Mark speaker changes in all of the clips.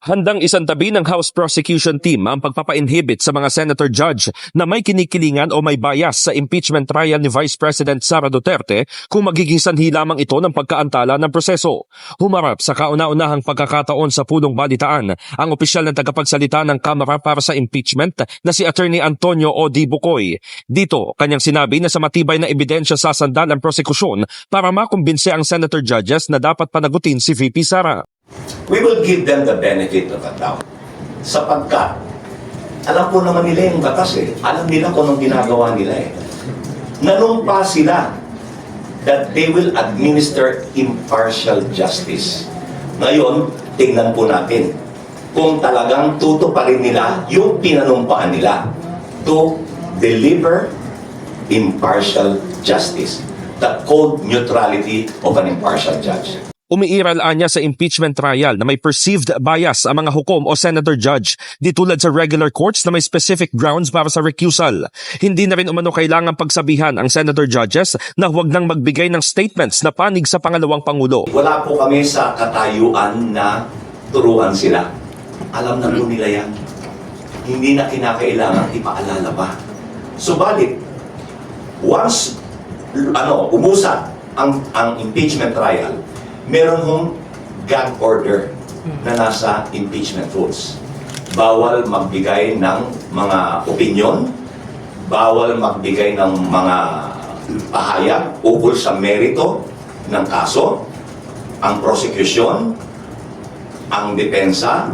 Speaker 1: Handang isantabi ng House Prosecution Team ang pagpapa-inhibit sa mga senator judge na may kinikilingan o may bias sa impeachment trial ni Vice President Sara Duterte kung magiging sanhi lamang ito ng pagkaantala ng proseso. Humarap sa kauna-unahang pagkakataon sa pulong balitaan ang opisyal na tagapagsalita ng Kamara para sa impeachment na si Attorney Antonio O. D. Bucoy. Dito, kanyang sinabi na sa matibay na ebidensya sasandal ang prosekusyon para makumbinse ang senator judges na dapat panagutin si VP Sara.
Speaker 2: We will give them the benefit of the doubt. Sapagkat, alam po naman nila yung batas eh. Alam nila kung anong ginagawa nila eh. Nanumpa sila that they will administer impartial justice. Ngayon, tingnan po natin kung talagang tutuparin nila yung pinanumpaan nila to deliver impartial justice. The cold neutrality of an impartial judge.
Speaker 1: Umiiral anya sa impeachment trial na may perceived bias ang mga hukom o senator judge di tulad sa regular courts na may specific grounds para sa recusal. Hindi na rin umano kailangan pagsabihan ang senator judges na huwag nang magbigay ng statements na panig sa pangalawang pangulo.
Speaker 2: Wala po kami sa katayuan na turuan sila. Alam na po nila yan. Hindi na kinakailangan ipaalala pa. Subalit, once umusad ang impeachment trial, meron hong gag order na nasa impeachment rules. Bawal magbigay ng mga opinyon, bawal magbigay ng mga pahayag ukol sa merito ng kaso, ang prosecution, ang depensa,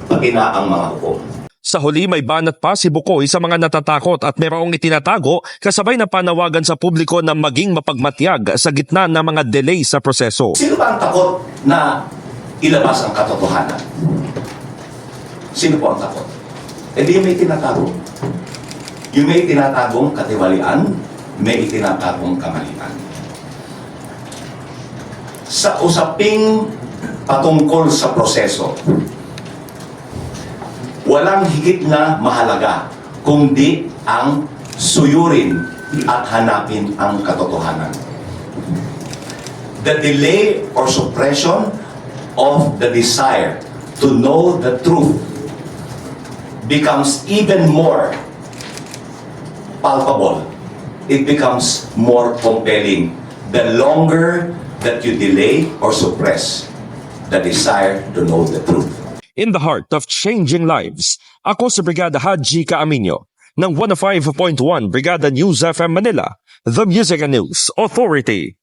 Speaker 2: pati na ang mga hukom.
Speaker 1: Sa huli may banat pa si Bucoy sa mga natatakot at mayroong itinatago kasabay na panawagan sa publiko na maging mapagmatyag sa gitna ng mga delay sa proseso.
Speaker 2: Sino ba ang takot na ilabas ang katotohanan? Sino po ang takot? Hindi yung may tinatago. Yung may tinatagong katiwalian, may itinatagong kamalian. Sa usaping patungkol sa proseso, walang higit na mahalaga kundi ang suyurin at hanapin ang katotohanan. The delay or suppression of the desire to know the truth becomes even more palpable. It becomes more compelling the longer that you delay or suppress the desire to know the truth.
Speaker 1: In the heart of changing lives, ako si Brigada Haji Caaminio ng 105.1 Brigada News FM Manila, the Music and News Authority.